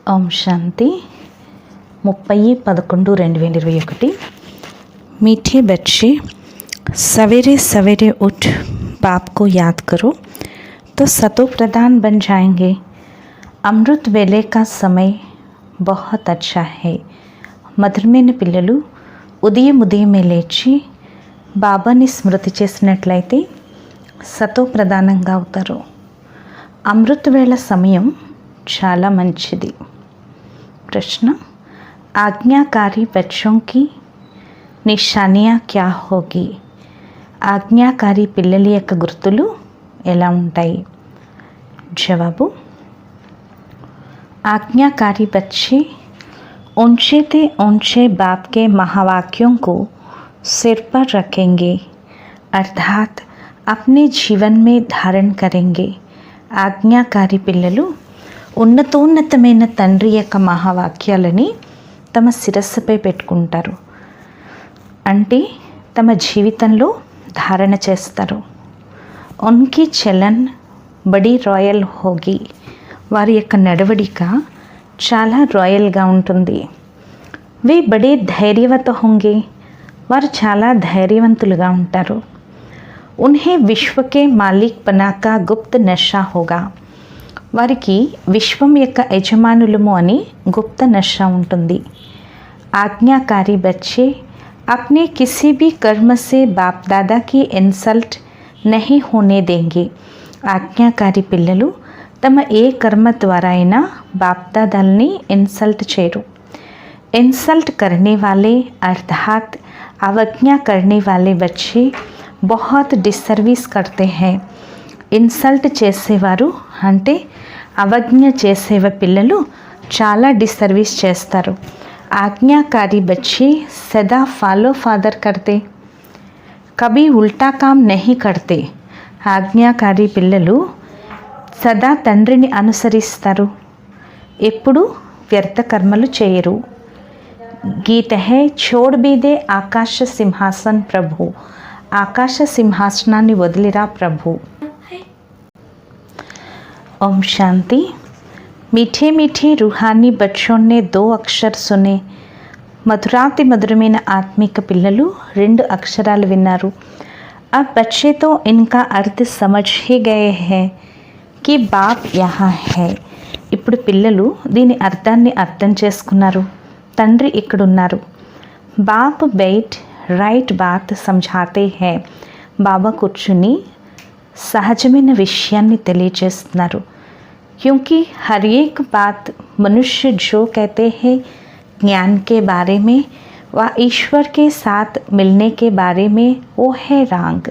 ओम शांति 30-11-2021। मीठे बच्चे, सवेरे सवेरे उठ बाप को याद करो तो सतो प्रधान बन जाएंगे। अमृत वेले का समय बहुत अच्छा है। మధురమైన పిల్లలు ఉదయమే లేచి బాబాని స్మృతి చేసినట్లయితే సతో ప్రధానంగా అవుతారు. అమృత వేళ సమయం చాలా మంచిది. प्रश्न, आज्ञाकारी बच्चों की निशानियाँ क्या होगी? ఆజ్ఞాకారి పిల్లల యొక్క గుర్తులు ఎలా ఉంటాయి? జవాబు, आज्ञाकारी बच्चे ऊंचे ते ऊंचे बाप के महावाक्यों को सिर पर रखेंगे, अर्थात अपने जीवन में धारण करेंगे. ఆజ్ఞాకారి పిల్లలు ఉన్నతోన్నతమైన తండ్రి యొక్క మహావాక్యాలని తమ శిరస్సుపై పెట్టుకుంటారు, అంటే తమ జీవితంలో ధారణ చేస్తారు. ఉన్కి చలన్ బడి రాయల్ హోగి, వారి యొక్క నడవడిక చాలా రాయల్గా ఉంటుంది. వే బడే ధైర్యవత హోంగే, వారు చాలా ధైర్యవంతులుగా ఉంటారు. ఉన్హే విశ్వకే మాలిక్ బనాకా గుప్త నషా హోగా, వారికి విశ్వం యొక్క యజమానులము అని గుప్త నష ఉంటుంది. ఆజ్ఞాకారి బచ్చే अपने किसी भी कर्म से बाप दादा की इन्सल्ट नहीं होने देंगे. ఆజ్ఞాకారి పిల్లలు తమ ఏ కర్మ ద్వారా అయినా బాప్ దాదాల్ని ఇన్సల్ట్ చేయరు. इन्सल्ट करने वाले अर्थात अवज्ञा करने वाले बच्चे बहुत डिसर्विस करते हैं. ఇన్సల్ట్ చేసేవారు అంటే అవజ్ఞ చేసేవ పిల్లలు చాలా డిసర్వీస్ చేస్తారు. ఆజ్ఞాకారి బच्चे सदा फॉलो फादर करते, कभी उल्टा काम नहीं करते. ఆజ్ఞాకారి పిల్లలు సదా తండ్రిని అనుసరిస్తారు, ఎప్పుడు వ్యర్థ కర్మలు చేయరు. గీత హై छोड़ भी दे ఆకాశ సింహాసన్ ప్రభు, ఆకాశ సింహాసనాన్ని వదిలిరా ప్రభు. ओम शांति. मीठे मीठे रूहानी बच्चों ने 2 अक्षर सुने. मधुराति मधुरమైన ఆత్మిక పిల్లలు 2 అక్షరాలు విన్నారు. अब बच्चे तो इनका अर्थ समझ ही गए हैं कि बाप यहाँ है. ఇప్పుడు పిల్లలు దీని అర్థాన్ని అర్థం చేసుకున్నారు, తండ్రి ఇక్కడున్నారు. బాప్ బైట్ రైట్ బాత్ సమझाते हैं, బాబా కూర్చుని సహజమైన విషయాన్ని తెలియజేస్తున్నారు. क्योंकि हर एक बात मनुष्य जो कहते हैं ज्ञान के बारे में व ईश्वर के साथ मिलने के बारे में वो है रांग.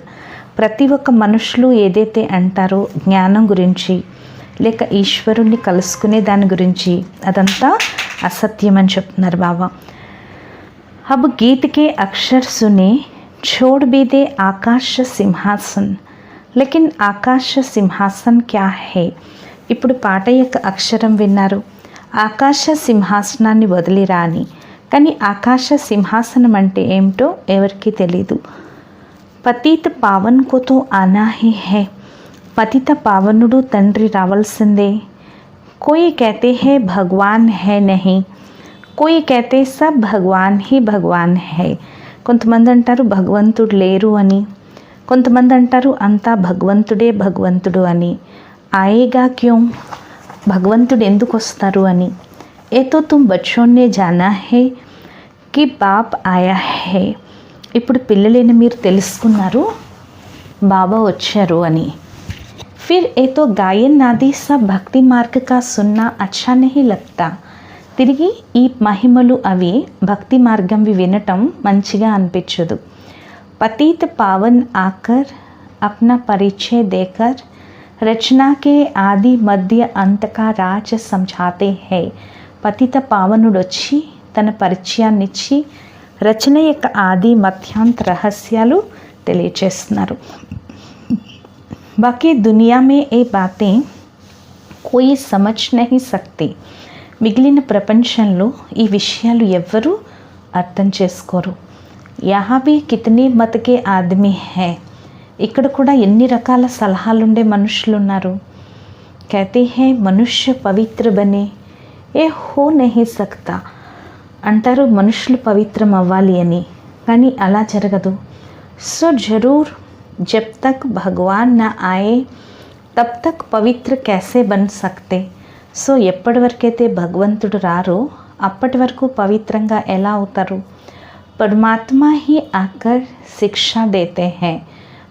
ప్రతి ఒక్క మనుషులు ఏదైతే అంటారో జ్ఞానం గురించి లేక ఈశ్వరుణ్ణి కలుసుకునే దాని గురించి అదంతా అసత్యం అని చెప్తున్నారు బాబా. अब गीत के अक्षर सुने छोड़ भी दे आकाश सिंहासन, लेकिन आकाश सिंहासन क्या है? ఇప్పుడు పాట యొక్క అక్షరం విన్నారు, ఆకాశ సింహాసనాన్ని వదిలిరా అని. కానీ ఆకాశ సింహాసనం అంటే ఏమిటో ఎవరికీ తెలీదు. పతిత పావన్ కో తో ఆనా హీ హై, పతిత పావనుడు తండ్రి రావాల్సిందే. కోయి कहते हैं भगवान है नहीं, కోయి कहते सब भगवान ही भगवान है. కొంతమంది అంటారు భగవంతుడు లేరు అని, కొంతమంది అంటారు అంతా భగవంతుడే భగవంతుడు అని. आएगा क्यों, భగవంతుడు ఎందుకు వస్తారు అని. ఏ తో తుమ్ బచ్చోं ने जाना है कि बाप आया है. ఇప్పుడు పిల్లలైన మీరు తెలుసుకున్నారు బాబా వచ్చారు అని. फिर ఏ తో గాయన్ నాది सब భక్తి మార్గ का सुनना अच्छा नहीं लगता. తిరిగి ఈ మహిమలు అవి భక్తి మార్గంవి వినటం మంచిగా అనిపించదు. पतित पावन आकर अपना परिचय देकर रचना के आदि मध्य अंत का राज समझाते हैं. పతిత పావనుడు వచ్చి తన పరిచయాన్నిచ్చి రచన యొక్క ఆది మధ్యాంత రహస్యాలు తెలియచేస్తున్నారు. बाकी दुनिया में ये बातें कोई समझ नहीं सकती. మిగిలిన ప్రపంచంలో ఈ విషయాలు ఎవ్వరూ అర్థం చేసుకోరు. यहाँ भी कितने मत के आदमी हैं, ఇక్కడ కూడా ఎన్ని రకాల సలహాలుండే మనుషులు ఉన్నారు. कहते हैं मनुष्य पवित्र बने, ఏ హో నహీ సక్తా అంటారు మనుషులు పవిత్రం అవ్వాలి అని, కానీ అలా జరగదు. సో జరూర్ జబ్ తక్ భగవాన్ నా ఆయే తబ్ తక్ పవిత్ర कैसे బన్ సక్తే. సో ఎప్పటి వరకైతే భగవంతుడు రారో అప్పటి వరకు పవిత్రంగా ఎలా అవుతారు? పరమాత్మా హీ ఆకర్ శిక్ష దేతే హై.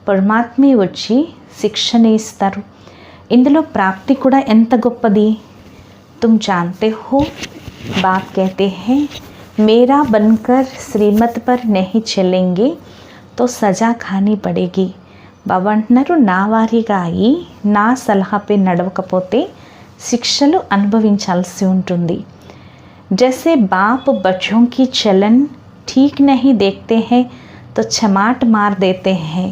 పరమాత్మే వచ్చి శిక్షణ ఇస్తారు. ఇందులో ప్రాప్తి కూడా ఎంత గొప్పది. తుమ్ జాన్తే హో బాప్ कहते हैं मेरा बनकर श्रीमत पर नहीं चलेंगे तो సజా ఖానీ పడేగి. బాబా అంటున్నారు, నా వారీగా అయి నా సలహాపై నడవకపోతే శిక్షలు అనుభవించాల్సి ఉంటుంది. जैसे बाप बच्चों की चलन ठीक नहीं देखते हैं तो చమాట్ మార్ దేతే हैं.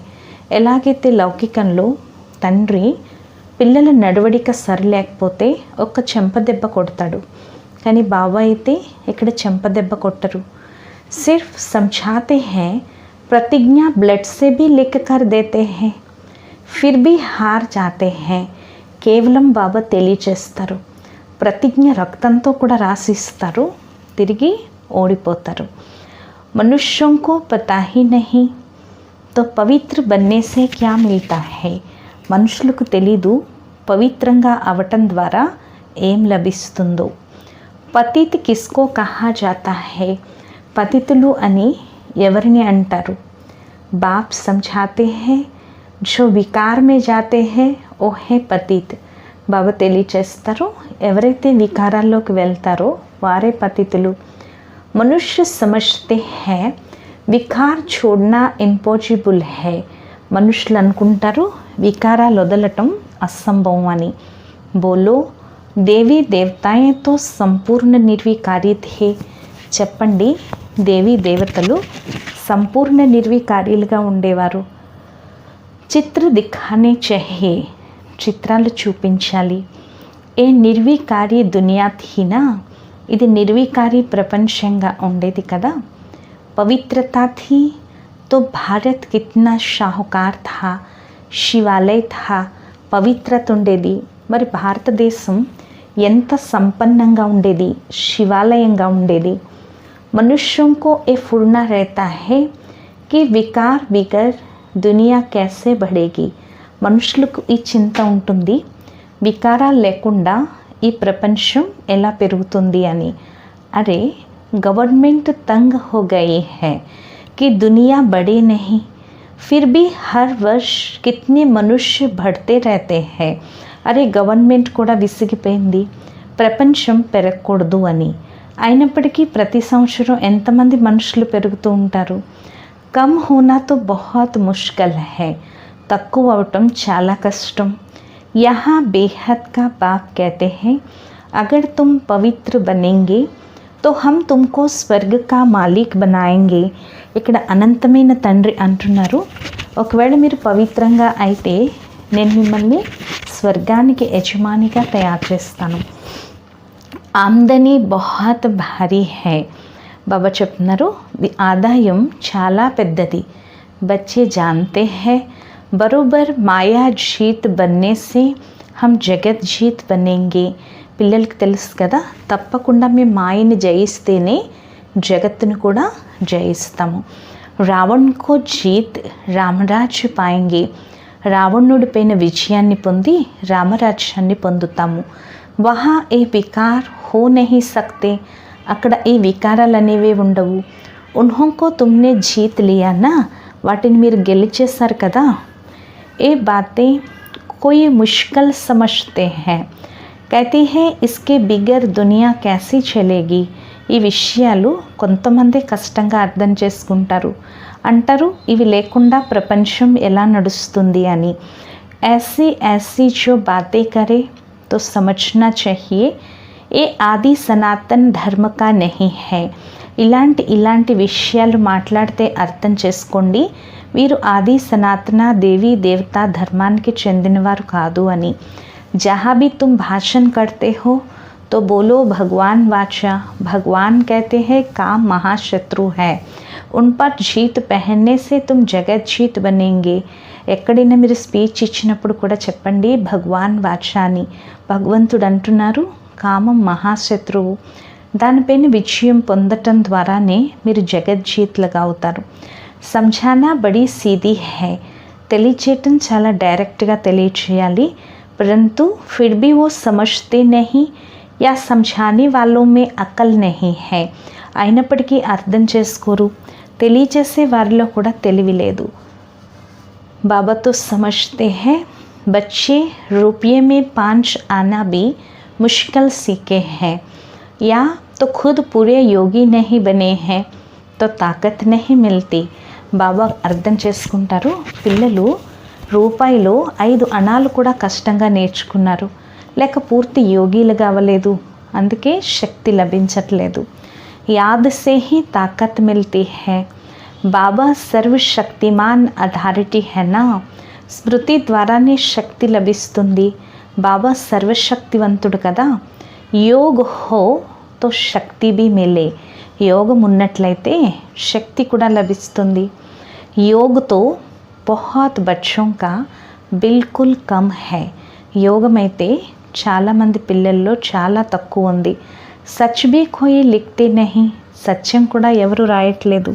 ఎలాగైతే లౌకికంలో తండ్రి పిల్లల నడవడిక సరిలేకపోతే ఒక్క చెంపదెబ్బ కొడతాడు, కానీ బాబా అయితే ఇక్కడ చెంపదెబ్బ కొట్టరు. సిర్ఫ్ समझाते हैं, प्रतिज्ञा ब्लड से भी लिख कर देते हैं, फिर भी हार जाते हैं. కేవలం బాబా తెలియచేస్తారు, ప్రతిజ్ఞ రక్తంతో కూడా రాసిస్తారు, తిరిగి ఓడిపోతారు. मनुष्यों को पता ही नहीं तो పవిత్ర बनने से क्या मिलता है. మనుషులకు తెలీదు పవిత్రంగా అవటం ద్వారా ఏం లభిస్తుందో. పతిత్ కిస్కో కహా జాతా హై. పతితులు అని ఎవరిని అంటారు? బాప్ సమझाते हैं जो विकार में जाते हैं वो है पतित. బాబా తెలియచేస్తారు, ఎవరైతే వికారాల్లోకి వెళ్తారో వారే పతితులు. మనుష్య సమझते हैं వికార్ छोड़ना ఇంపాసిబుల్ है. మనుషులు అనుకుంటారు వికారాలు వదలటం అసంభవం అని. బోలో దేవీ దేవతాయతో సంపూర్ణ నిర్వికారి థే. చెప్పండి, దేవీ దేవతలు సంపూర్ణ నిర్వికారీలుగా ఉండేవారు. చిత్ర దిఖానే చహే. చిత్రాలు చూపించాలి. ఏ నిర్వికారి దునియా థీనా. ఇది నిర్వికారి ప్రపంచంగా ఉండేది కదా. పవిత్రత థీ తో భారత్ కిత్నా షాహుకార్ థా. శివాలయ థా. పవిత్రత ఉండేది, మరి భారతదేశం ఎంత సంపన్నంగా ఉండేది, శివాలయంగా ఉండేది. మనుష్యోं को ये फुरना रहता है कि विकार बिगर दुनिया कैसे बढ़ेगी. మనుషులకు ఈ చింత ఉంటుంది, వికారాలు లేకుండా ఈ ప్రపంచం ఎలా పెరుగుతుంది అని. అరే गवर्नमेंट तंग हो गई है कि दुनिया बढ़े नहीं, फिर भी हर वर्ष कितने मनुष्य बढ़ते रहते हैं. అరే గవర్నమెంట్ కూడా విసిగిపోయింది ప్రపంచం పెరగకూడదు అని, అయినప్పటికీ ప్రతి సంవత్సరం ఎంతమంది మనుషులు పెరుగుతూ ఉంటారు. కమ్ హోనా తో బహుత్ ముష్కల్ హై. తక్కువ అవటం చాలా కష్టం. యహా బేహద్ కా బాప్ कहते हैं अगर तुम पवित्र बनेंगे तो हम तुमको స్వర్గ కా మాలిక్ बनाएंगे. ఇక్కడ అనంతమైన తండ్రి అంటున్నారు, ఒకవేళ మీరు పవిత్రంగా అయితే నేను మిమ్మల్ని స్వర్గానికి యజమానిగా తయారు చేస్తాను. ఆమ్దనీ బహుత్ భారీ హై. బాబా చెప్తున్నారు, ఆదాయం చాలా పెద్దది. బచ్చే జాన్తే హై బరోబర్ మాయా జీత్ బన్నే సే హమ్ జగత్ జీత్ బనేంగే. పిల్లలకి తెలుసు కదా, తప్పకుండా మేము మాయని జయిస్తేనే జగత్తును కూడా జయిస్తాము. రావణ్కో జీత్ రామరాజ్య పాయింగే. రావణుడి పైన విజయాన్ని పొంది రామరాజ్యాన్ని పొందుతాము. వహా ఏ వికార్ హో నహీ సక్తే. అక్కడ ఈ వికారాలు అనేవి ఉండవు. ఉన్హోంకో తుమ్నే జీత్ లియానా. వాటిని మీరు గెలిచేశారు కదా. ఏ బాతే కోయి ముష్కల్ సమజ్తే హై. कहती है इसके बिगर दुनिया कैसी चलेगी. ఈ విషయాలు కొంతమంది కష్టంగా అర్థం చేసుకుంటారు, అంటారు ఇవి లేకుండా ప్రపంచం ఎలా నడుస్తుంది అని. ऐसी ऐसी जो बातें करे तो समझना चाहिए ये आदि सनातन धर्म का नहीं है. ఇలాంటి విషయాలు మాట్లాడితే అర్థం చేసుకోండి వీరు ఆది సనాతన దేవీ దేవతా ధర్మానికి చెందినవారు కాదు అని. जहाँ भी तुम भाषण करते हो तो बोलो भगवान वाचा. भगवान कहते हैं काम महाशत्रु है, उन पर जीत पहनने से तुम जगत जीत बनेंगे. ఎక్కడైనా మీరు స్పీచ్ ఇచ్చినప్పుడు కూడా చెప్పండి భగవాన్ వాచా అని. భగవంతుడు అంటున్నారు కామం మహాశత్రువు. దానిపైన విజయం పొందటం ద్వారానే మీరు జగజ్జీత్లుగా అవుతారు. సంజానా బడి సీదీ హై, తెలియచేయటం చాలా డైరెక్ట్గా తెలియచేయాలి. परंतु फिर भी वो समझते नहीं या समझाने वालों में अकल नहीं है. అయినప్పటికీ అర్థం చేసుకోరు, తెలియచేసే వారిలో కూడా తెలివి లేదు. बाबा तो समझते हैं बच्चे रुपये में 5 आना भी मुश्किल सीखे हैं, या तो खुद पूरे योगी नहीं बने हैं तो ताकत नहीं मिलती. బాబా అర్థం చేసుకుంటారు, పిల్లలు రూపాయిలో 5 అణాలు కూడా కష్టంగా నేర్చుకున్నారు, లేక పూర్తి యోగీలు కావలేదు, అందుకే శక్తి లభించట్లేదు. యాద్ సే హీ తాకత్ మిల్తీ హై. బాబా సర్వశక్తిమాన్ అథారిటీ హైనా, స్మృతి ద్వారానే శక్తి లభిస్తుంది. బాబా సర్వశక్తివంతుడు కదా. యోగ్ హో తో శక్తి బి మిలే, యోగం ఉన్నట్లయితే శక్తి కూడా లభిస్తుంది. యోగ్తో बहुत बच्चों का बिल्कुल कम है. యోగమైతే చాలామంది పిల్లల్లో చాలా తక్కువ ఉంది. సచ్ భీ కోయి లిఖతే నహీ, సత్యం కూడా ఎవరు రాయట్లేదు.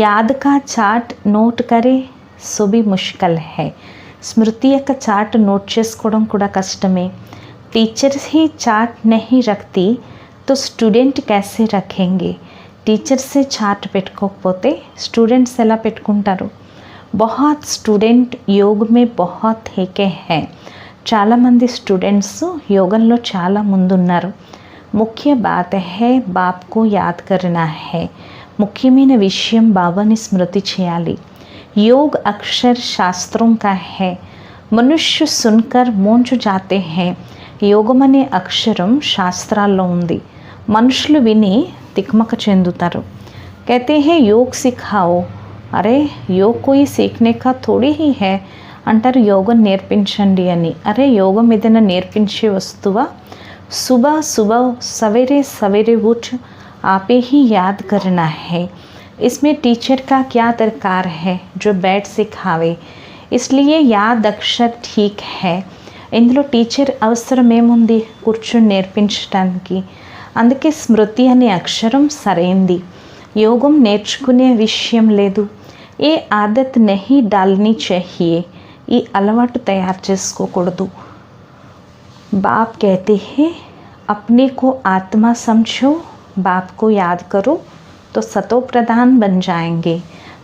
యాద్ కా చాట్ నోట్ కరే సో భీ ముష్కల్ హై, స్మృతి యొక్క చాట్ నోట్ చేసుకోవడం కూడా కష్టమే. టీచర్స్ హీ చాట్ నహీ రఖతీ తో స్టూడెంట్ कैसे रखेंगे, టీచర్సే చాట్ పెట్టుకోకపోతే స్టూడెంట్స్ ఎలా పెట్టుకుంటారు. बहुत స్టూడెంట్ యోగ్ మే बहुत హేకే హై, చాలామంది స్టూడెంట్స్ యోగంలో చాలా ముందున్నారు. ముఖ్య బాత్ హై బాప్కు యాద్ కర్నా హై, ముఖ్యమైన విషయం బాబాని స్మృతి చేయాలి. योग अक्षर शास्त्रों का है, మనుష్య సున్కర్ మోంచు జాతే హై. యోగం అనే అక్షరం శాస్త్రాల్లో ఉంది, మనుషులు విని తిక్మక చెందుతారు. कहते हैं योग सिखाओ, అరే యోగ్ కోయి సీఖనే కా థోడీ హీ హై అంటారు, యోగం నేర్పించండి అని. అరే యోగం ఏదైనా నేర్పించే వస్తువా. సుబహ సుబహ సవేరే సవేరే ఉठ आपे ही याद करना है, इसमें टीचर का क्या दरकार है जो बैठ सिखावे, इसलिए याद अक्षर ठीक है. ఇందులో టీచర్ అవసరం ఏముంది, కూర్చొని నేర్పించడానికి, అందుకే స్మృతి అనే అక్షరం సరైంది. యోగం నేర్చుకునే విషయం లేదు. ఏ ఆదత్ నహీ డాల్నీ చాహియే, ఈ అలవాటు తయారు చేసుకోకూడదు. బాప్ कहते हैं अपने को आत्मा समझो, बाप को याद करो तो सतो प्रधान बन जाएंगे.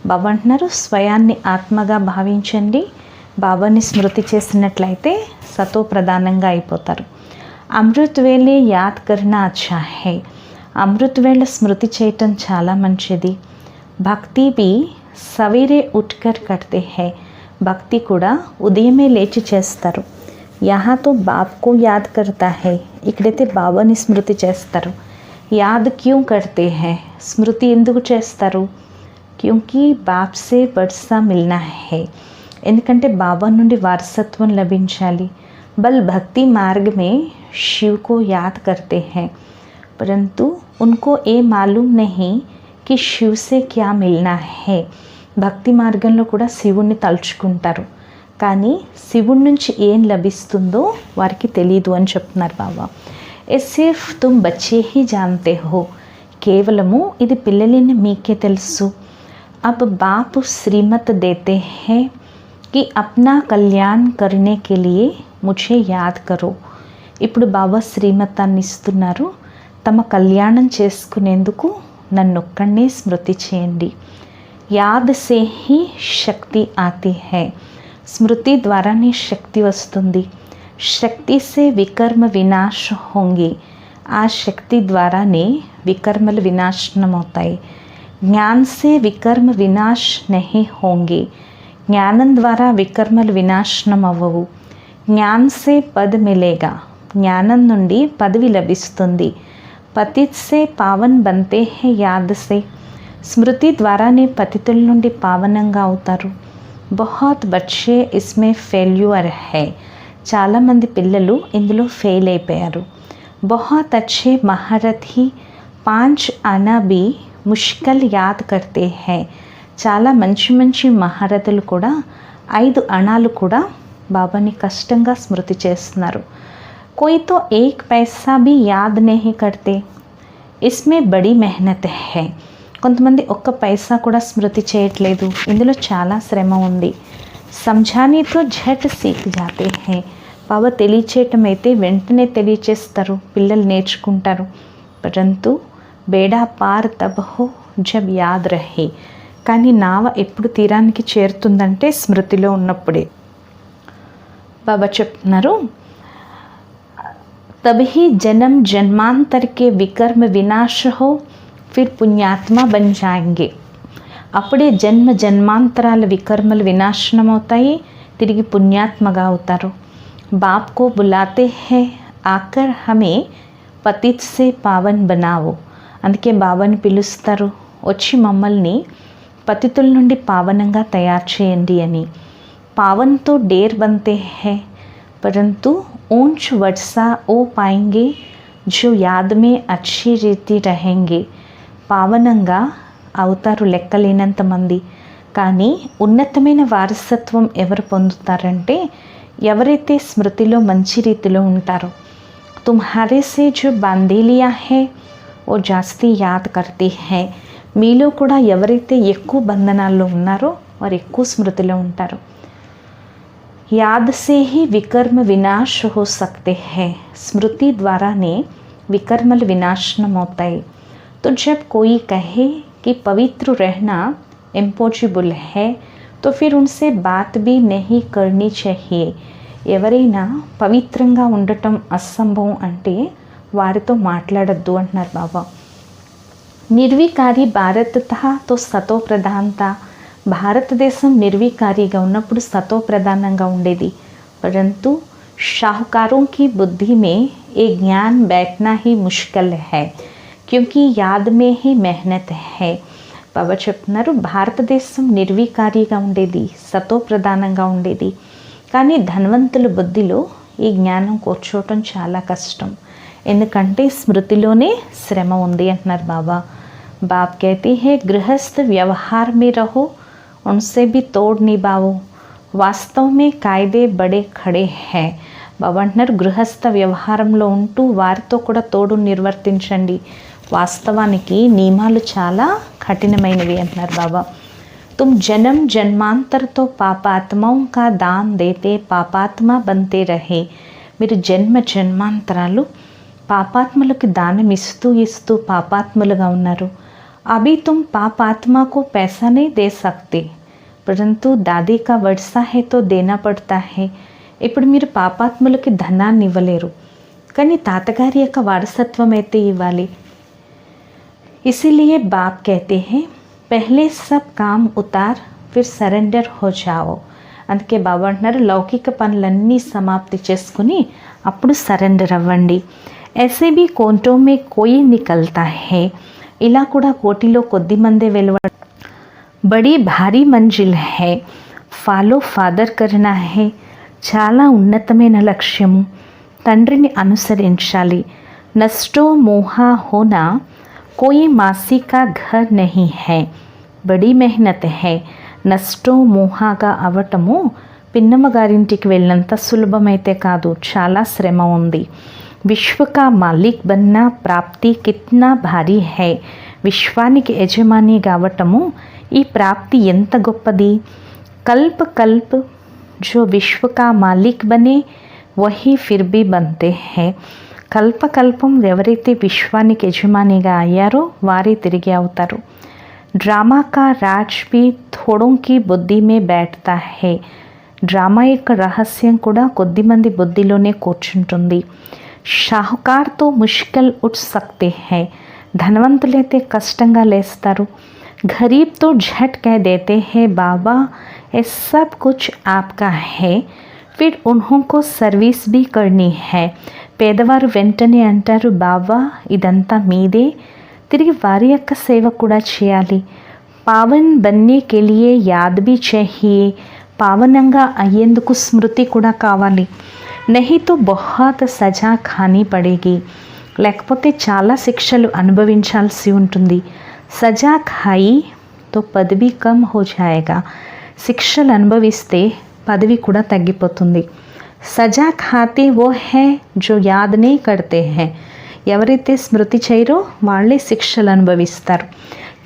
బాబా అంటున్నారు స్వయాన్ని ఆత్మగా భావించండి, బాబాని స్మృతి చేసినట్లయితే సతో ప్రధానంగా అయిపోతారు. అమృత్ వేళే యాద్ కర్నా అచ్చా హై, అమృత్ వేళ స్మృతి చేయటం చాలా మంచిది. భక్తి బి సవేరే ఉట్కర్ కర్తే హై, భక్తి కూడా ఉదయమే లేచి చేస్తారు. యహా తో బాప్కు యాద్ కర్తా హై, ఇక్కడైతే బాబాని స్మృతి చేస్తారు. యాద్ క్యూ కర్తే హై, స్మృతి ఎందుకు చేస్తారు. క్యూంకి బాప్ సే వర్సా మిల్నా హై, ఎందుకంటే బాబా నుండి వారసత్వం లభించాలి. బల్ భక్తి మార్గ మే शिव को याद करते हैं, परंतु उनको ये मालूम नहीं कि शिव से क्या मिलना है. భక్తి మార్గంలో కూడా శివుణ్ణి తలుచుకుంటారు, కానీ శివుడి నుంచి ఏం లభిస్తుందో వారికి తెలీదు అని చెప్తున్నారు బాబా. ఏ సిర్ఫ్ తుమ్ బచ్చే హీ జాన్తే హో, కేవలము ఇది పిల్లలని మీకే తెలుసు. अब बाप श्रीमत देते हैं कि अपना कल्याण करने के लिए मुझे याद करो. ఇప్పుడు బాబా శ్రీమతాన్ని ఇస్తున్నారు, తమ కళ్యాణం చేసుకునేందుకు నన్నొక్కడే స్మృతి చేయండి. యాద్ సే హీ శక్తి ఆతి హై, స్మృతి ద్వారానే శక్తి వస్తుంది. శక్తి సే వికర్మ వినాశ హోంగి, ఆ శక్తి ద్వారానే వికర్మలు వినాశనం అవుతాయి. జ్ఞాన్ సే వికర్మ వినాశ్ నహీ హోంగి, జ్ఞానం ద్వారా వికర్మలు వినాశనం అవ్వవు. జ్ఞాన్ సే పద్ మిలేగా, జ్ఞానం నుండి పదవి లభిస్తుంది. పతిత్ సే పావన్ బంతే హే యాద్ సే, స్మృతి ద్వారానే పతితుల నుండి పావనంగా అవుతారు. బహుత్ బచ్చే ఇస్మే ఫెయిల్యూర్ హై, చాలామంది పిల్లలు ఇందులో ఫెయిల్ అయిపోయారు. బహుత్ అచ్చే మహారథ్ హీ 5 ఆనా బి ముష్కల్ యాద్ కర్తే హై, చాలా మంచి మంచి మహారథులు కూడా 5 అణాలు కూడా బాబాని కష్టంగా స్మృతి చేస్తున్నారు. कोई तो एक पैसा भी याद नहीं करते, इसमें బड़ी మెహనత్ హై. కొంతమంది ఒక్క పైసా కూడా స్మృతి చేయట్లేదు, ఇందులో చాలా శ్రమ ఉంది. సమఝానీ తో ఝట్ సీఖ్ జాతే హై. బాబా తెలియచేయటం అయితే వెంటనే తెలియచేస్తారు, పిల్లలు నేర్చుకుంటారు. పరంతు బేడా పార్ తబ్ హో జబ్ యాద్ రహే. కానీ నావ ఎప్పుడు తీరానికి చేరుతుందంటే స్మృతిలో ఉన్నప్పుడే. బాబా చెప్తున్నారు, तभी जन्म जन्मांतर के विकर्म विनाश हो, फिर पुण्यात्मा बन जाएंगे. అప్పుడే జన్మ జన్మాంతరాల వికర్మలు వినాశనం అవుతాయి, తిరిగి పుణ్యాత్మగా అవుతారు. బాప్ కో బులాతే హై ఆకర్ హమే పతిత్ సే పావన్ బనావో. అందుకే బాబాని పిలుస్తారు, వచ్చి మమ్మల్ని పతితుల నుండి పావనంగా తయారు చేయండి అని. పావన్తో డేర్ బంతే హై, परंतु ऊंच वर्षा ओ पाएंगे जो याद में अच्छी रीति रहेंगे. పావనంగా అవుతారు లెక్కలేనంత మంది, కానీ ఉన్నతమైన వారసత్వం ఎవరు పొందుతారంటే ఎవరైతే స్మృతిలో మంచి రీతిలో ఉంటారో. తుమ్హారే సే జో బాంధేలియా హై ఓ జాస్తి యాద్ కర్తే హై. మీలో కూడా ఎవరైతే ఎక్కువ బంధనాల్లో ఉన్నారో వారు ఎక్కువ స్మృతిలో ఉంటారు. याद से ही विकर्म विनाश हो सकते हैं. स्मृति द्वारा ने विकर्मल विनाशनम होता है. तो जब कोई कहे कि पवित्र रहना इम्पॉसिबल है, तो फिर उनसे बात भी नहीं करनी चाहिए. ఎవరైనా పవిత్రంగా ఉండటం అసంభవం అంటే వారితో మాట్లాడద్దు అంటున్నారు బాబా. నిర్వికారి భారత్ తా తో సతో ప్రధానత. భారతదేశం నిర్వికారిగా ఉన్నప్పుడు సతో ప్రధానంగా ఉండేది. परंतु शाहूकारों की बुद्धि में ये ज्ञान बैठना ही मुश्किल है, क्योंकि याद में ही मेहनत है. బాబా చెప్తున్నారు, భారతదేశం నిర్వికారిగా ఉండేది, సతో ప్రధానంగా ఉండేది. కానీ ధనవంతుల బుద్ధిలో ఈ జ్ఞానం కూర్చోవటం చాలా కష్టం, ఎందుకంటే స్మృతిలోనే శ్రమ ఉంది అంటున్నారు బాబా. బాప్ कहते हैं गृहस्थ व्यवहार में रहो, उनसे भी तोड़ निभाओ. వాస్తవ में कायदे बड़े खड़े हैं. బాబా అంటున్నారు, గృహస్థ వ్యవహారంలో ఉంటూ వారితో కూడా తోడు నిర్వర్తించండి. వాస్తవానికి నియమాలు చాలా కఠినమైనవి అంటున్నారు బాబా. तुम जन्म जन्मांतर तो పాపాత్మాओं का दान देते పాపాత్మ बनते रहे. మీరు జన్మ జన్మాంతరాలు పాపాత్మలకు దానం ఇస్తూ ఇస్తూ పాపాత్ములుగా ఉన్నారు. अभी तुम पापात्मा को पैसा नहीं दे सकते, परंतु दादी का वर्षा है तो देना पड़ता है. ఇప్పుడు మీరు పాపాత్ములకి ధనాన్ని ఇవ్వలేరు, కానీ తాతగారి యొక్క వారసత్వం అయితే ఇవ్వాలి. इसीलिए बाप कहते हैं पहले सब काम उतार फिर सरेंडर हो जाओ. అందుకే బాబా అంటున్నారు, లౌకిక పనులన్నీ సమాప్తి చేసుకుని అప్పుడు సరెండర్ అవ్వండి. ऐसे भी कोंटों में कोई निकलता है. ఇలా కూడా కోటిలో కొద్ది మందే వెలువ. బड़ी భారీ Manzil high, follow father కర్నా high. చాలా ఉన్నతమైన లక్ష్యము, తండ్రిని అనుసరించాలి. నష్టో మోహా హోనా కోయి మాసి కా ఘర్ నహీ హై. బड़ी మెహనత్ హై. నష్టో మోహాగా అవటము పిన్నమ్మ గారింటికి వెళ్ళినంత సులభమైతే కాదు, చాలా శ్రమ ఉంది. విశ్వ కా మాలిక్ బన్నా ప్రాప్తి కిత్నా భారీ హై. విశ్వానికి యజమాని కావటము ఈ ప్రాప్తి ఎంత గొప్పది. కల్ప కల్ప జో విశ్వ కా మాలిక్ బనే వహీ ఫిర్ భీ బంతే హై. కల్పకల్పం ఎవరైతే విశ్వానికి యజమానిగా అయ్యారో వారే తిరిగి అవుతారు. డ్రామా కా రాజ్ భీ థోడోं की బుద్ధి మే बैठता है. డ్రామా యొక్క రహస్యం కూడా కొద్దిమంది బుద్ధిలోనే కూర్చుంటుంది. షాహుకార్తో ముష్కల్ ఉఠ్ సక్తే హై. ధనవంతులైతే కష్టంగా లేస్తారు. గరీబ్తో ఝట్ కహ దేతే హై బాబా ये सब कुछ आपका है, फिर उन्हों को सर्विस भी करनी है. పేదవారు వెంటనే అంటారు, బాబా ఇదంతా మీదే, తిరిగి వారి యొక్క సేవ కూడా చేయాలి. పావన్ బన్నే కే లియే యాద్ భీ चाहिए. పావనంగా అయ్యేందుకు స్మృతి కూడా కావాలి. नहीं तो बहुत సజా ఖానీ పడేగి. లేకపోతే చాలా శిక్షలు అనుభవించాల్సి ఉంటుంది. సజా ఖాయి తో పదవి కమ్ హో జాయేగా. శిక్షలు అనుభవిస్తే పదవి కూడా తగ్గిపోతుంది. సజా ఖాతే वो है जो याद नहीं करते हैं. ఎవరైతే స్మృతి చేయరో వాళ్ళే శిక్షలు అనుభవిస్తారు.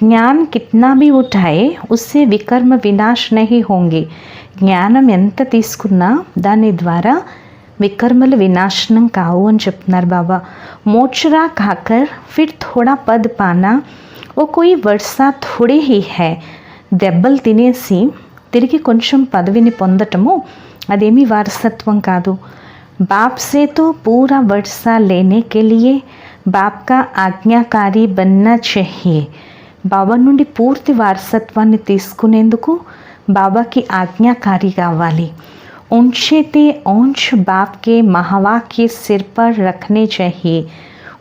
జ్ఞాన్ కిత్నా भी उठाए उससे వికర్మ వినాశ్ नहीं होंगे. జ్ఞానం ఎంత తీసుకున్నా దాని ద్వారా వికర్మలు వినాశనం కావు అని చెప్తున్నారు బాబా. మోచరా खाकर फिर थोड़ा पद पाना वो कोई वर्षा थोड़ी ही है. దెబ్బలు తినేసి తిరిగి కొంచెం పదవిని పొందటము అదేమీ వారసత్వం కాదు. बाप से तो पूरा वर्षा लेने के लिए बाप का आज्ञाकारी बनना चाहिए. బాబా నుండి పూర్తి వారసత్వాన్ని తీసుకునేందుకు బాబాకి ఆజ్ఞాకారి కావాలి. ऊंचे ते ऊंच बाप के महावाक्य सिर पर रखने चाहिए.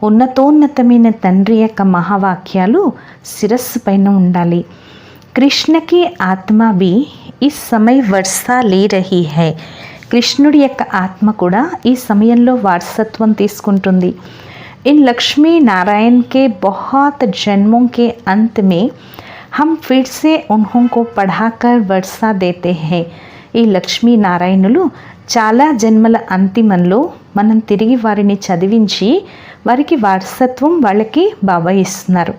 ఉన్నతోన్నతమైన తండ్రి యొక్క మహావాక్యాలు శిరస్సు పైన ఉండాలి. కృష్ణ की ఆత్మ भी इस समय वर्षा ले रही है. కృష్ణుడి యొక్క ఆత్మ కూడా ఈ సమయంలో వారసత్వం తీసుకుంటుంది. इन लक्ष्मी नारायण के बहुत जन्मों के अंत में हम फिर से उन्हों को पढ़ाकर वर्षा देते हैं. ఈ లక్ష్మీ నారాయణులు చాలా జన్మల అంతిమంలో మనం తిరిగి వారిని చదివించి వారికి వారసత్వం వాళ్ళకి బాబా ఇస్తున్నారు.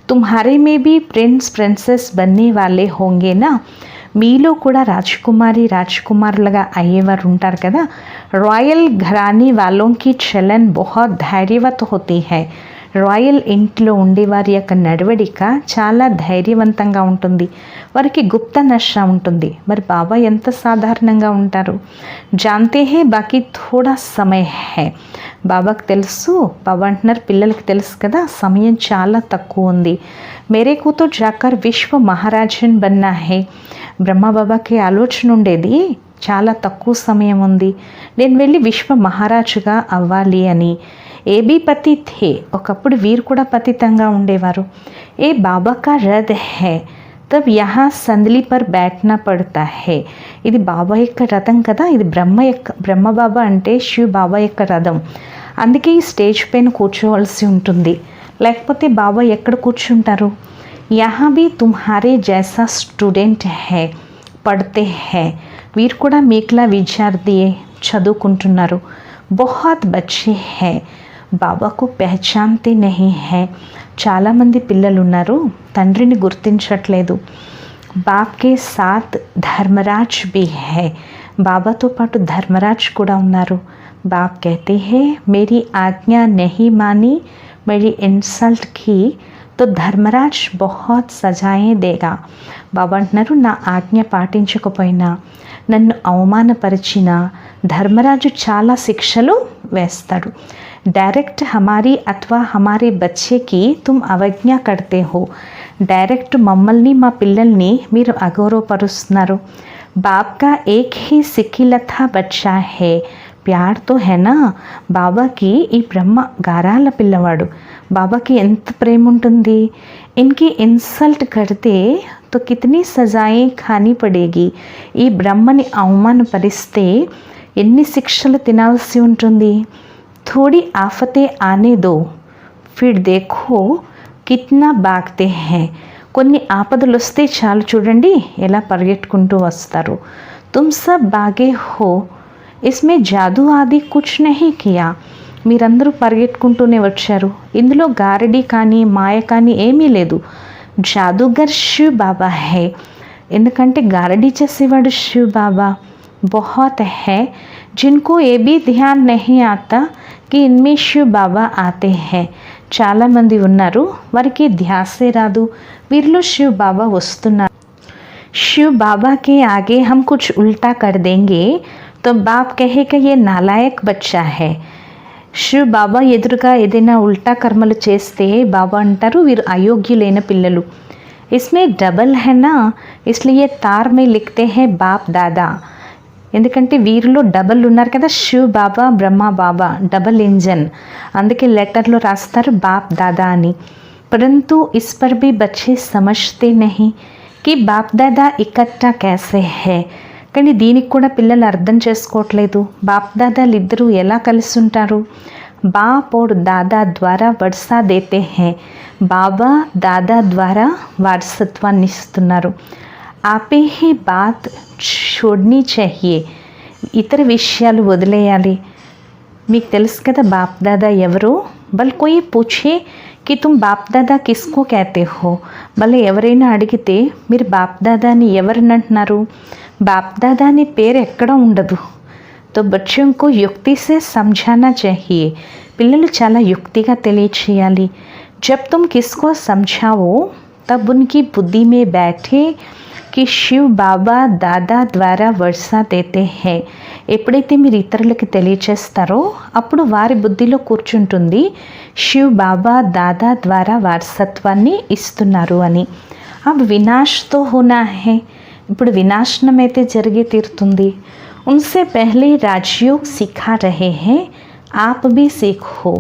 తుమ్హారే మే బీ ప్రిన్స్ ప్రిన్సెస్ బన్నే వాళ్ళే హోంగేనా. మీలో కూడా రాజకుమారి రాజకుమారులుగా అయ్యేవారు ఉంటారు కదా. రాయల్ ఘరానీ వాలోంకి చలన్ బహుత్ ధైర్యవత్ హోతీ హై. రాయల్ ఇంట్లో ఉండేవారి యొక్క నడవడిక చాలా ధైర్యవంతంగా ఉంటుంది. వారికి గుప్త నష ఉంటుంది. మరి బాబా ఎంత సాధారణంగా ఉంటారు. జాంతే హే బాకీ థోడా సమయ హే. బాబాకి తెలుసు. బాబా అంటున్నారు పిల్లలకి తెలుసు కదా సమయం చాలా తక్కువ ఉంది. మేరేకు తో జాకర్ విశ్వ మహారాజన్ బన్నా హే. బ్రహ్మబాబాకి ఆలోచన ఉండేది చాలా తక్కువ సమయం ఉంది, నేను వెళ్ళి విశ్వ మహారాజుగా అవ్వాలి అని. ఏ బీ పతి థే. ఒకప్పుడు వీరు కూడా పతితంగా ఉండేవారు. ఏ బాబా కా రథ్ హై తబ్ యహా సందలి పర్ బ్యాట్నా పడతా హై. ఇది బాబా యొక్క రథం కదా. ఇది బ్రహ్మ బాబా అంటే శివ్ బాబా యొక్క రథం. అందుకే ఈ స్టేజ్ పైన కూర్చోవలసి ఉంటుంది. లేకపోతే బాబా ఎక్కడ కూర్చుంటారు. యహా బీ తుమ్హారే జైసా స్టూడెంట్ హై పడితే హై. వీరు కూడా మీకులా విద్యార్థియే చదువుకుంటున్నారు. బహుత్ బచ్చే హై బాబాకు పెహచాన్తే నహీ హై. చాలామంది పిల్లలు ఉన్నారు తండ్రిని గుర్తించట్లేదు. బాప్కే సాత్ ధర్మరాజ్ బీ హై. బాబాతో పాటు ధర్మరాజ్ కూడా ఉన్నారు. బాప్ कहते हैं मेरी आज्ञा नहीं मानी मेरी इंसल्ट की तो ధర్మరాజ్ బహుత్ సజాయే దేగా. బాబా అంటున్నారు నా ఆజ్ఞ పాటించకపోయినా నన్ను అవమానపరిచిన ధర్మరాజు చాలా శిక్షలు వేస్తాడు. డైరెక్ట్ హమారీ అథవా హమారే బచ్చేకి తుమ్ అవజ్ఞ కడితే హో. డైరెక్ట్ మమ్మల్ని మా పిల్లల్ని మీరు అగౌరవపరుస్తున్నారు. బాబ్కా ఏక్ హీ సిక్కిలథా బచ్చా హే. ప్యార్ తో హేనా. బాబాకి ఈ బ్రహ్మ గారాల పిల్లవాడు. బాబాకి ఎంత ప్రేమ ఉంటుంది. ఇన్కి ఇన్సల్ట్ కడితే తో కితనీ సజాయే ఖానీ పడేగి. ఈ బ్రహ్మని అవమానపరిస్తే ఎన్ని శిక్షలు తినాల్సి ఉంటుంది. థోड़ी ఆఫతే ఆనే దో ఫిర్ దేఖో కిత్నా బాగ్తే హై. కొన్ని ఆపదలు వస్తే చాలు చూడండి ఎలా పరిగెట్టుకుంటూ వస్తారు. తుమ్ సబ్ బాగే హో ఇస్మే జాదూ ఆది కుచ్ నహీ కియా. మీరందరూ పరిగెట్టుకుంటూనే వచ్చారు. ఇందులో గారడీ కానీ మాయ కానీ ఏమీ లేదు. జాదూగర్ శివ్ బాబా హై. ఎందుకంటే గారడీ చేసేవాడు శివ్ బాబా. बहुत है जिनको ये भी ध्यान नहीं आता कि इनमें शिव बाबा आते हैं. చాలామంది ఉన్నారు వారికి ధ్యాసే రాదు వీరిలో శివ్ బాబా వస్తున్నారు. शिव बाबा के आगे हम कुछ उल्टा कर देंगे तो बाप कहेगा ये नालायक बच्चा है. శివ్ బాబా ఎదురుగా ఏదైనా ఉల్టా కర్మలు చేస్తే బాబా అంటారు వీరు అయోగ్యులైన పిల్లలు. इसमें डबल है ना इसलिए तार में लिखते हैं बाप दादा. ఎందుకంటే వీరిలో డబల్ ఉన్నారు కదా శివ్ బాబా బ్రహ్మ బాబా డబల్ ఇంజన్. అందుకే లెటర్లో రాస్తారు బాప్ దాదా అని. परंतु इस पर भी बच्चे समझते नहीं कि బాప్ దాదా ఇకట్టా कैसे है. కానీ దీనికి కూడా పిల్లలు అర్థం చేసుకోవట్లేదు బాప్ దాదాలు ఇద్దరూ ఎలా కలిసి ఉంటారు. బాప్ और దాదా ద్వారా వర్షా దేతే హై. బాబా దాదా ద్వారా వారసత్వాన్ని ఇస్తున్నారు. आपे ही बात छोड़नी चाहिए. ఇతర విషయాలు వదిలేయాలి. మీకు తెలుసు కదా బాప్ దాదా ఎవరో. బల్ కోయి పూछे कि तुम बाप दादा किसको कहते हो, భలే ఎవరైనా అడిగితే మీరు బాప్ దాదాని ఎవరిని అంటున్నారు, బాప్ దాదా అనే పేరు ఎక్కడ ఉండదు. తో బच्चों को युक्ति से समझाना चाहिए. పిల్లలు చాలా యుక్తిగా తెలియచేయాలి. जब तुम किसको समझाओ तब उनकी बुद्धि में बैठे कि शिव बाबा दादा ద్వారా వర్షా దేతే హై. ఎప్పుడైతే మీరు ఇతరులకి తెలియచేస్తారో అప్పుడు వారి బుద్ధిలో కూర్చుంటుంది శివ్ బాబా దాదా ద్వారా వారసత్వాన్ని ఇస్తున్నారు అని. అబ్ వినాష్తో హోనా హై, ఇప్పుడు వినాశనం అయితే జరిగి తీరుతుంది. ఉన్సే పెహ్లే రాజయోగ్ సిఖా రహే హై, ఆప్ భీ సీఖో.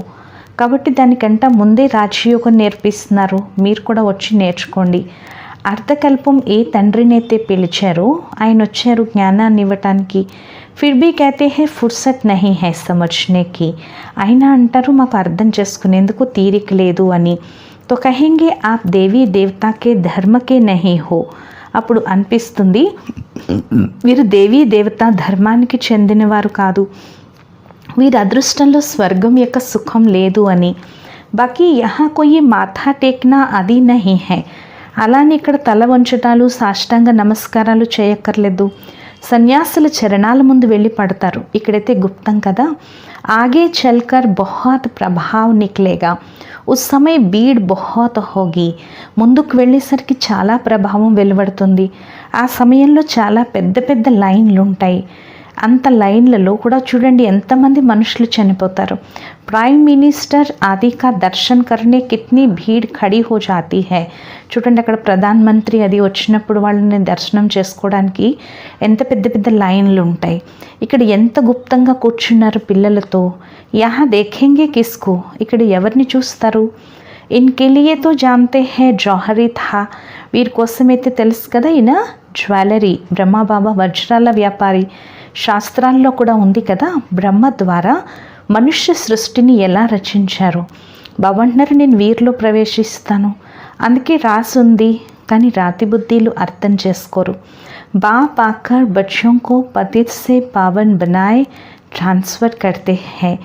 కాబట్టి దానికంట ముందే రాజయోగం నేర్పిస్తున్నారు, మీరు కూడా వచ్చి నేర్చుకోండి. అర్ధకల్పం ఏ తండ్రినైతే పిలిచారో ఆయన వచ్చారు జ్ఞానాన్ని ఇవ్వటానికి. ఫిర్ భీ కహతే హై ఫుర్సత్ నహీ హై సమజ్నేకి. అయినా అంటారు మాకు అర్థం చేసుకునేందుకు తీరిక లేదు అని. తో కహెంగే ఆప్ దేవీ దేవతాకే ధర్మకే నహీ హో. అప్పుడు అనిపిస్తుంది వీరు దేవీ దేవత ధర్మానికి చెందినవారు కాదు, వీరి అదృష్టంలో స్వర్గం యొక్క సుఖం లేదు అని. బాకీ యహా కోయి మాథా టేక్నా అది నహీ హై. అలానే ఇక్కడ తల వంచటాలు సాష్టాంగ నమస్కారాలు చేయక్కర్లేదు. సన్యాసుల చరణాల ముందు వెళ్ళి పడతారు. ఇక్కడైతే గుప్తం కదా. ఆగే చల్కర్ బహుత్ ప్రభావ్ నిక్లేగా, ఉస్ సమయ భీడ్ బహుత్ హోగి. ముందుకు వెళ్ళేసరికి చాలా ప్రభావం వెలువడుతుంది. ఆ సమయంలో చాలా పెద్ద పెద్ద లైన్లు ఉంటాయి. అంత లైన్లలో కూడా చూడండి ఎంతమంది మనుషులు చనిపోతారు. ప్రైమ్ మినిస్టర్ ఆది కా దర్శన్ కర్నే కిత్నీ భీడ్ ఖడీ హో జాతీ హై. చూడండి అక్కడ ప్రధానమంత్రి అది వచ్చినప్పుడు వాళ్ళని దర్శనం చేసుకోవడానికి ఎంత పెద్ద పెద్ద లైన్లు ఉంటాయి. ఇక్కడ ఎంత గుప్తంగా కూర్చున్నారు పిల్లలతో. యహా దేఖేంగే కిస్కు, ఇక్కడ ఎవరిని చూస్తారు. ఇన్కే లియే తో జాన్తే హై జౌహరీ థా. వీరి కోసమైతే తెలుసు కదా ఈయన జ్యువెలరీ, బ్రహ్మబాబా వజ్రాల వ్యాపారి. శాస్త్రాల్లో కూడా ఉంది కదా బ్రహ్మ ద్వారా మనుష్య సృష్టిని ఎలా రచించారు. బాబా అంటున్నారు నేను వీరిలో ప్రవేశిస్తాను, అందుకే రాసి ఉంది. కానీ రాతి బుద్ధిలు అర్థం చేసుకోరు. బాప్ ఆకర్ బచ్చోं को पतित से पावन बनाए ట్రాన్స్ఫర్ కర్తే హై.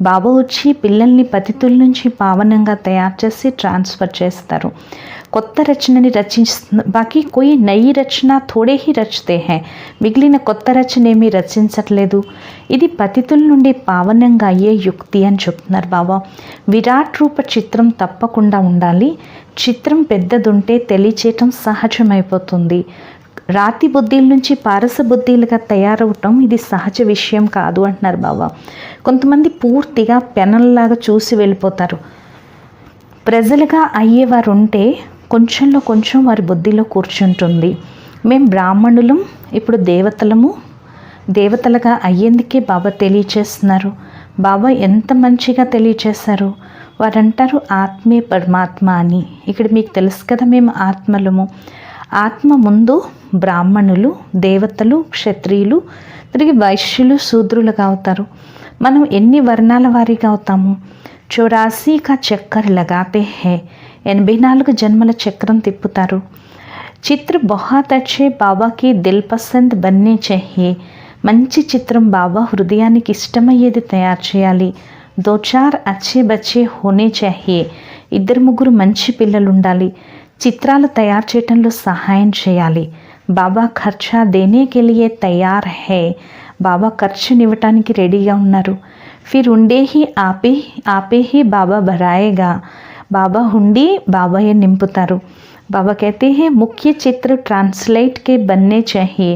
బాబా వచ్చి పిల్లల్ని పతితుల నుంచి పావనంగా తయారు చేసి ట్రాన్స్ఫర్ చేస్తారు. కొత్త రచనని రచిస్తున్న బాకీ కోయి నయి రచన థోడే హీ రచతే హై. మిగిలిన కొత్త రచన ఏమీ రచించట్లేదు. ఇది పతితుల నుండి పావనంగా అయ్యే యుక్తి అని చెప్తున్నారు బాబా. విరాట్ రూప చిత్రం తప్పకుండా ఉండాలి. చిత్రం పెద్దదుంటే తెలియచేయటం సహజమైపోతుంది. రాతి బుద్ధీల నుంచి పారస బుద్ధీలుగా తయారవటం ఇది సహజ విషయం కాదు అంటున్నారు బాబా. కొంతమంది పూర్తిగా పెనల్లాగా చూసి వెళ్ళిపోతారు. ప్రజలుగా అయ్యేవారు ఉంటే కొంచెంలో కొంచెం వారి బుద్ధిలో కూర్చుంటుంది. మేము బ్రాహ్మణులం, ఇప్పుడు దేవతలుగా అయ్యేందుకే బాబా తెలియచేస్తున్నారు. బాబా ఎంత మంచిగా తెలియచేశారు. వారంటారు ఆత్మే పరమాత్మ అని. ఇక్కడ మీకు తెలుసు కదా మేము ఆత్మలము. ఆత్మ ముందు బ్రాహ్మణులు, దేవతలు, క్షత్రియులు, తిరిగి వైశ్యులు, శూద్రులుగా అవుతారు. మనం ఎన్ని వర్ణాల వారీగా అవుతాము. 84 का చక్కర్ లగాతే హై. 84 జన్మల చక్రం తిప్పుతారు. చిత్ర బహుత్ అచ్చే బాబాకి దిల్ పసంద్ బన్నే चाहिए. మంచి చిత్రం బాబా హృదయానికి ఇష్టమయ్యేది తయారు చేయాలి. 2-4 అచ్చే బచ్చే హోనే चाहिए. 2-3 మంచి పిల్లలు ఉండాలి. చిత్రాలు తయారు చేయటంలో సహాయం చేయాలి. బాబా ఖర్చా దేనే కే లియే తయార్ హై. బాబా ఖర్చునివ్వటానికి రెడీగా ఉన్నారు. ఫిర్ ఉండే హీ ఆపే హీ బాబా భరాయేగా. బాబా హుండీ బాబాయే నింపుతారు. బాబా कहते हैं ముఖ్య చిత్ర ట్రాన్స్లేట్ కే బన్నే चाहिए.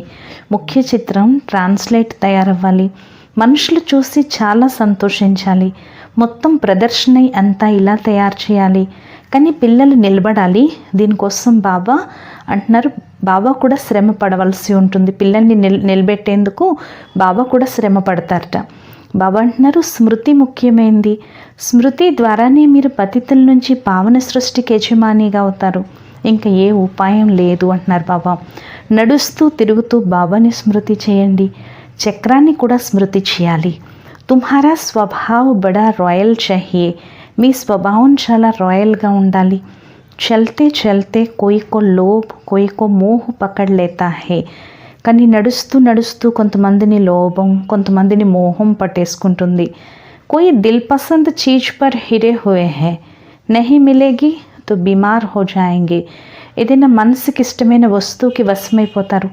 ముఖ్య చిత్రం ట్రాన్స్లేట్ తయారవ్వాలి. మనుషులు చూసి చాలా సంతోషించాలి. మొత్తం ప్రదర్శన అంతా ఇలా తయారు చేయాలి. కానీ పిల్లలు నిలబడాలి. దీనికోసం బాబా అంటున్నారు బాబా కూడా శ్రమ పడవలసి ఉంటుంది. పిల్లల్ని నిలబెట్టేందుకు బాబా కూడా శ్రమ పడతారట. బాబా అంటున్నారు స్మృతి ముఖ్యమైనది. స్మృతి ద్వారానే మీరు పతితుల నుంచి పావన సృష్టికి యజమానిగా అవుతారు. ఇంకా ఏ ఉపాయం లేదు అంటున్నారు బాబా. నడుస్తూ తిరుగుతూ బాబాని స్మృతి చేయండి. చక్రాన్ని కూడా స్మృతి చేయాలి. తుమ్హారా స్వభావ్ బడా రాయల్ चाहिए. మీ స్వభావం చాలా రాయల్గా ఉండాలి. చల్తే చల్తే కోయి కో లోభ్ కోయి కో మోహ్ పకడ్ లేతా హై. కానీ నడుస్తూ నడుస్తూ కొంతమందిని లోభం, కొంతమందిని మోహం పట్టేసుకుంటుంది. कोई दिलपसंद चीज़ पर हिरे हुए हैं, नहीं मिलेगी तो बीमार हो जाएंगे. ఏదైనా మనసుకి ఇష్టమైన వస్తువుకి వశమైపోతారు,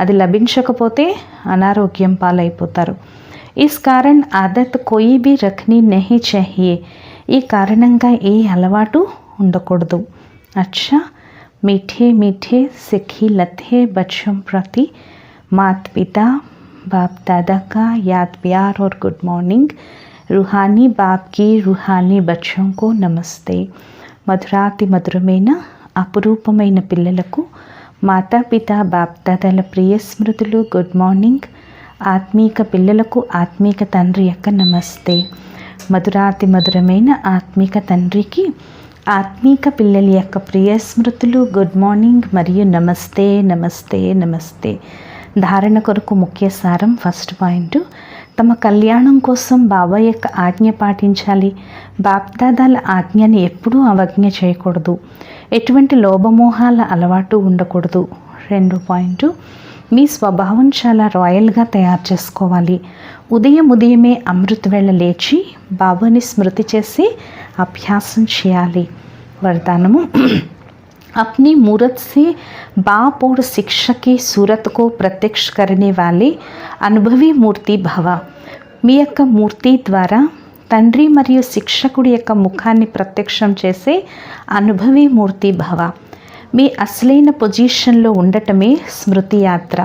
అది లభించకపోతే అనారోగ్యం పాలైపోతారు. ఇస్ కారణ్ ఆదత్ కోయి భీ రఖనీ నహీ చాహియే. ఈ కారణంగా ఏ అలవాటు ఉండకూడదు. అచ్చా, मीठे मीठे सिखी लथे बच्चों प्रति माता पिता बाप दादा का याद प्यार और गुड मॉर्निंग. रूहानी बाप की रूहानी बच्चों को नमस्ते. మధురాతి మధురమైన అపురూపమైన పిల్లలకు మాతాపిత బాప్దాదాల ప్రియ స్మృతులు, గుడ్ మార్నింగ్. ఆత్మీక పిల్లలకు ఆత్మీక తండ్రి యొక్క నమస్తే. మధురాతి మధురమైన ఆత్మీక తండ్రికి ఆత్మీక పిల్లల యొక్క ప్రియ స్మృతులు, గుడ్ మార్నింగ్ మరియు నమస్తే నమస్తే నమస్తే. ధారణ కొరకు ముఖ్య సారం. ఫస్ట్ పాయింట్, తమ కళ్యాణం కోసం బాబా యొక్క ఆజ్ఞ పాటించాలి. బాప్దాదాల ఆజ్ఞని ఎప్పుడూ అవజ్ఞ చేయకూడదు. ఎటువంటి లోభమోహాల అలవాటు ఉండకూడదు. 2 పాయింట్, మీ స్వభావం చాలా రాయల్గా తయారు చేసుకోవాలి. ఉదయమే అమృత వేళ లేచి బాబాని స్మృతి చేసి అభ్యాసం చేయాలి. వరదానము, अपनी मूरत से बाप और शिक्षक की सूरत को प्रत्यक्ष करने वाले अनुभवी मूर्ति भव. మీ యొక్క మూర్తి ద్వారా తండ్రి మరియు శిక్షకుడి యొక్క ముఖాన్ని ప్రత్యక్షం చేసే అనుభవి మూర్తి భవ. మీ అసలైన పొజిషన్లో ఉండటమే స్మృతి యాత్ర.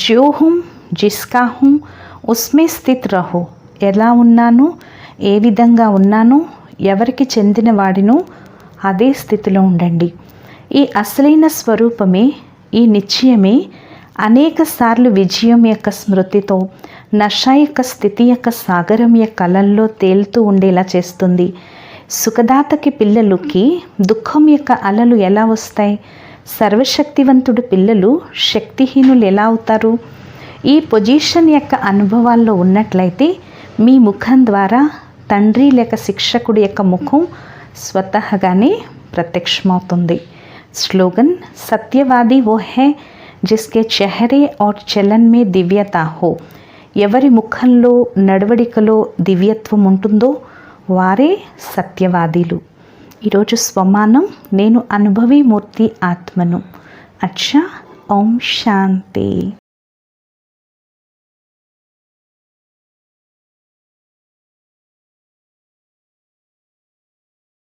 జో హుం జిస్కా హుం ఉస్మే స్థిత్ రహో. ఎలా ఉన్నానో, ఏ విధంగా ఉన్నానో, ఎవరికి చెందిన వాడినో అదే స్థితిలో ఉండండి. ఈ అసలైన స్వరూపమే, ఈ నిశ్చయమే అనేక సార్లు విజయం యొక్క స్మృతితో నష యొక్క స్థితి యొక్క సాగరం యొక్క అలల్లో తేలుతూ ఉండేలా చేస్తుంది. సుఖదాతకి పిల్లలకి దుఃఖం యొక్క అలలు ఎలా వస్తాయి? సర్వశక్తివంతుడు పిల్లలు శక్తిహీనులు ఎలా అవుతారు? ఈ పొజిషన్ యొక్క అనుభవాల్లో ఉన్నట్లయితే మీ ముఖం ద్వారా తండ్రి లేక శిక్షకుడి యొక్క ముఖం స్వతహాగానే ప్రత్యక్షమవుతుంది. స్లోగన్, సత్యవాది वो है जिसके चेहरे और चलन में दिव्यता हो. ఎవరి ముఖంలో నడవడికలో దివ్యత్వం ఉంటుందో వారే సత్యవాదీలు. ఈరోజు స్వమానం, నేను అనుభవి మూర్తి ఆత్మను. అచ్చా, ఓం శాంతి.